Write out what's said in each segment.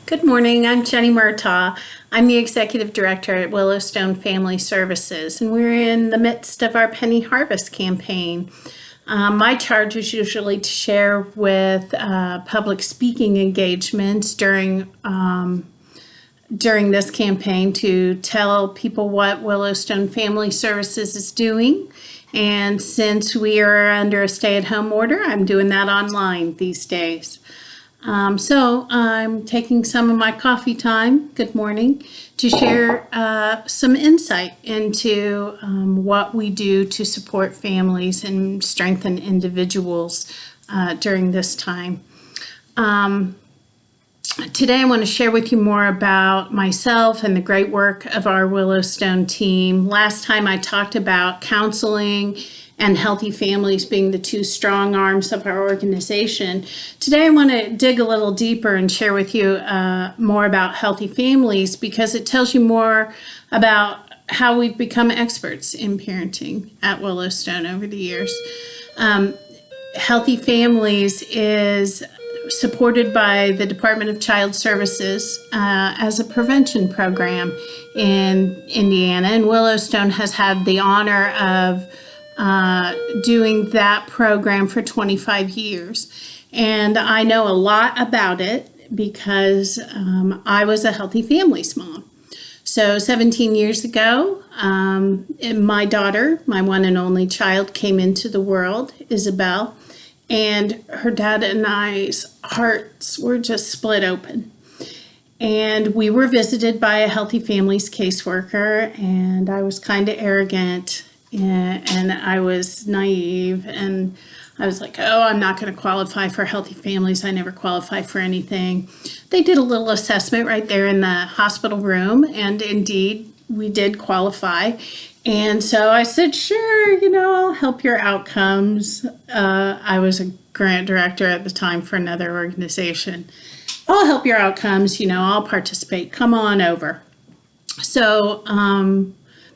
Good morning. I'm Jenny Murtaugh. I'm the Executive Director at Willowstone Family Services, and we're in the midst of our Penny Harvest campaign. My charge is usually to share with public speaking engagements during this campaign to tell people what Willowstone Family Services is doing. And since we are under a stay-at-home order, I'm doing that online these days. So I'm taking some of my coffee time, good morning, to share some insight into what we do to support families and strengthen individuals during this time. Today I want to share with you more about myself and the great work of our Willowstone team. Last time I talked about counseling and healthy families being the two strong arms of our organization. Today I want to dig a little deeper and share with you more about healthy families, because it tells you more about how we've become experts in parenting at Willowstone over the years. Healthy Families is supported by the Department of Child Services as a prevention program in Indiana, and Willowstone has had the honor of doing that program for 25 years. And I know a lot about it because I was a Healthy Families mom. So 17 years ago, my daughter, my one and only child, came into the world, Isabel, and her dad and I's hearts were just split open. And we were visited by a Healthy Families caseworker, and I was kind of arrogant. And I was naive, and I was like, oh, I'm not going to qualify for Healthy Families. I never qualify for anything. They did a little assessment right there in the hospital room, and indeed, we did qualify. And so I said, sure, I'll help your outcomes. I was a grant director at the time for another organization. I'll help your outcomes, I'll participate. Come on over. So,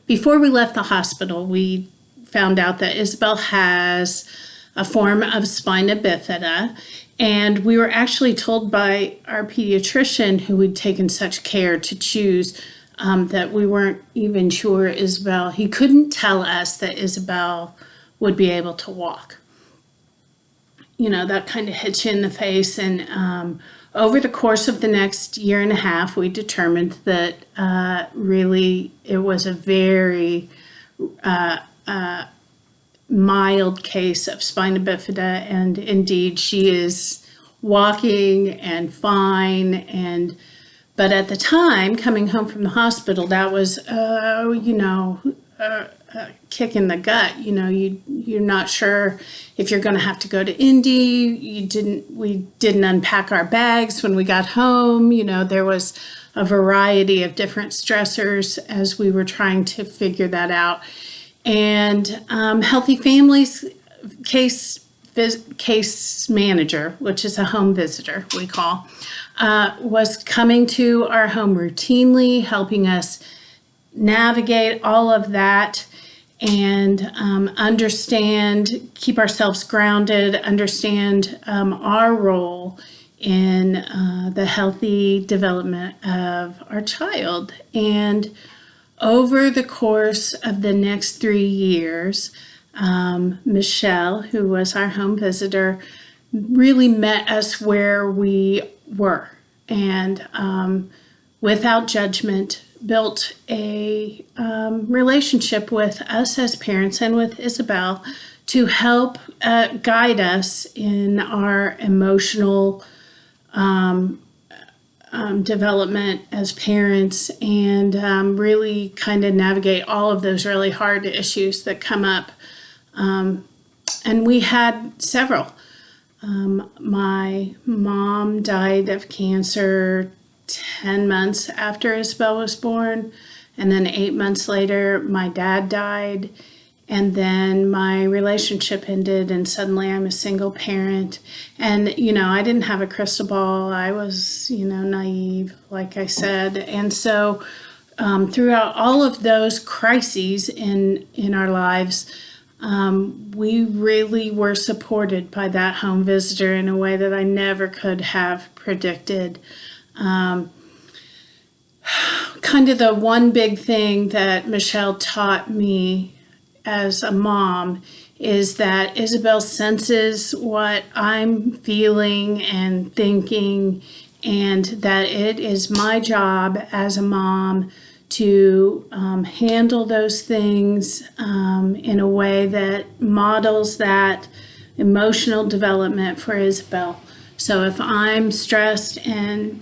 before we left the hospital, we found out that Isabel has a form of spina bifida, and we were actually told by our pediatrician, who we'd taken such care to choose, that we weren't even sure Isabel, he couldn't tell us that Isabel would be able to walk. That kind of hits you in the face. And over the course of the next year and a half, we determined that really it was a very mild case of spina bifida, and indeed she is walking and fine. But at the time, coming home from the hospital, that was a kick in the gut. You're not sure if you're going to have to go to Indy. We didn't unpack our bags when we got home. There was a variety of different stressors as we were trying to figure that out. And Healthy Families case manager, which is a home visitor we call, was coming to our home routinely, helping us navigate all of that and keep ourselves grounded, understand our role in the healthy development of our child. And over the course of the next 3 years, Michelle, who was our home visitor, really met us where we were, and without judgment, built a relationship with us as parents and with Isabel to help guide us in our emotional development as parents, and really kind of navigate all of those really hard issues that come up. And we had several. My mom died of cancer 10 months after Isabel was born, and then 8 months later my dad died, and then my relationship ended, and suddenly I'm a single parent. And I didn't have a crystal ball. I was naive, like I said. And so throughout all of those crises in our lives, we really were supported by that home visitor in a way that I never could have predicted. Kind of the one big thing that Michelle taught me as a mom is that Isabel senses what I'm feeling and thinking, and that it is my job as a mom to handle those things in a way that models that emotional development for Isabel. So if I'm stressed and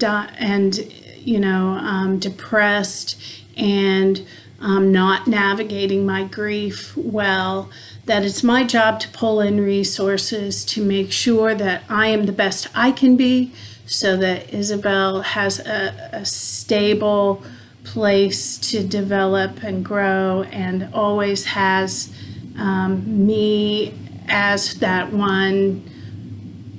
depressed and not navigating my grief well, that it's my job to pull in resources to make sure that I am the best I can be, so that Isabel has a stable place to develop and grow, and always has me as that one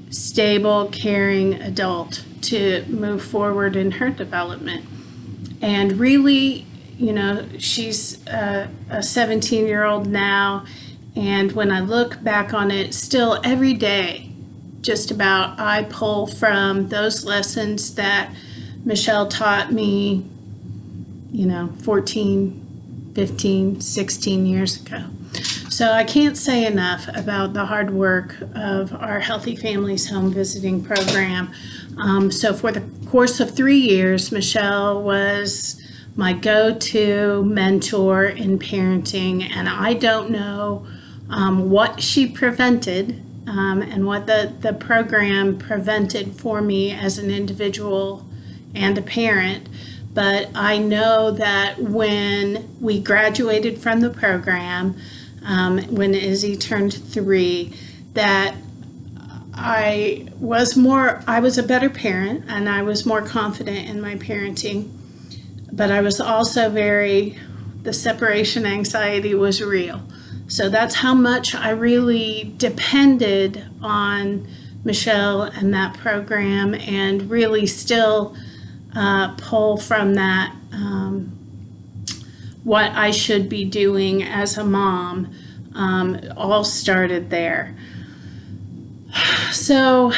stable, caring adult to move forward in her development. And really, she's a 17-year-old now, and when I look back on it, still every day, just about, I pull from those lessons that Michelle taught me, 14, 15, 16 years ago. So I can't say enough about the hard work of our Healthy Families Home Visiting Program. So for the course of 3 years, Michelle was my go-to mentor in parenting, and I don't know what she prevented and what the program prevented for me as an individual and a parent. But I know that when we graduated from the program, when Izzy turned 3, that I was a better parent, and I was more confident in my parenting. But I was also the separation anxiety was real. So that's how much I really depended on Michelle and that program, and really still pull from that what I should be doing as a mom. All started there. So,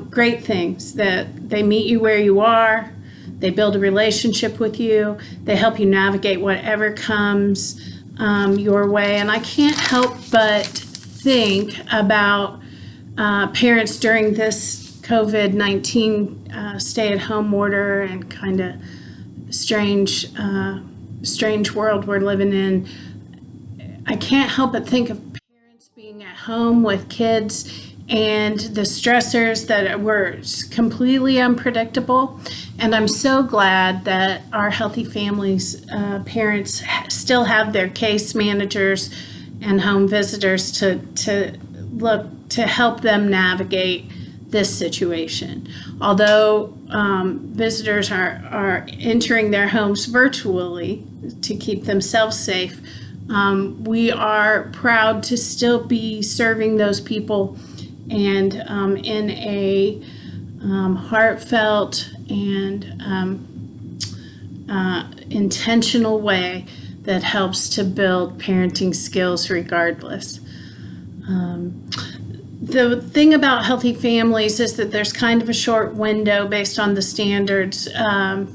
great things that they meet you where you are. They build a relationship with you. They help you navigate whatever comes your way. And I can't help but think about parents during this COVID-19 stay-at-home order and kind of strange world we're living in. I can't help but think of parents being at home with kids and the stressors that were completely unpredictable. And I'm so glad that our Healthy Families parents still have their case managers and home visitors to help them navigate this situation. Although visitors are entering their homes virtually to keep themselves safe, we are proud to still be serving those people, and in a heartfelt and intentional way that helps to build parenting skills regardless. The thing about Healthy Families is that there's kind of a short window based on the standards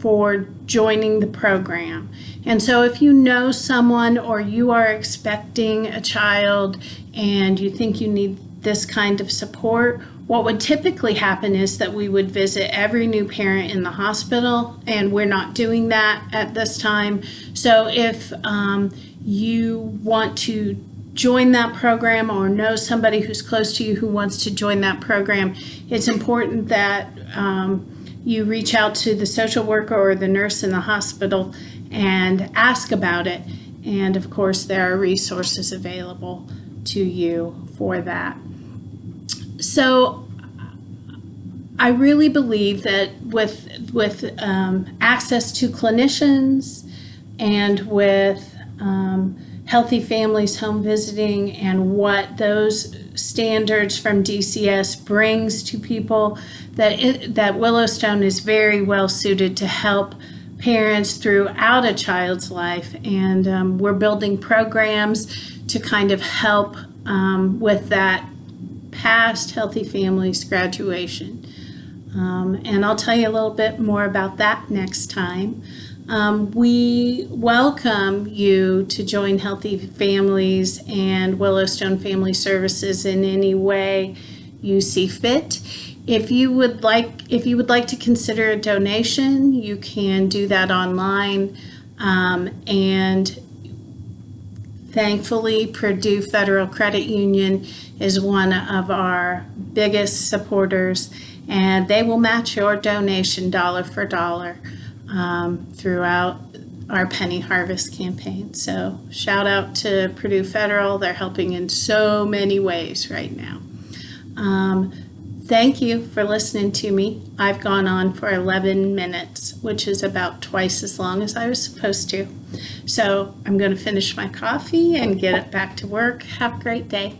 for joining the program. And so if you know someone, or you are expecting a child and you think you need this kind of support, what would typically happen is that we would visit every new parent in the hospital, and we're not doing that at this time. So if you want to join that program, or know somebody who's close to you who wants to join that program, it's important that you reach out to the social worker or the nurse in the hospital and ask about it. And of course, there are resources available to you for that. So I really believe that with access to clinicians, and with Healthy Families Home Visiting, and what those standards from DCS brings to people, that Willowstone is very well suited to help parents throughout a child's life. And we're building programs to kind of help with that past Healthy Families graduation. And I'll tell you a little bit more about that next time. We welcome you to join Healthy Families and Willowstone Family Services in any way you see fit. If you would like to consider a donation, you can do that online. And thankfully, Purdue Federal Credit Union is one of our biggest supporters, and they will match your donation dollar for dollar throughout our Penny Harvest campaign. So shout out to Purdue Federal. They're helping in so many ways right now. Thank you for listening to me. I've gone on for 11 minutes, which is about twice as long as I was supposed to. So I'm going to finish my coffee and get it back to work. Have a great day.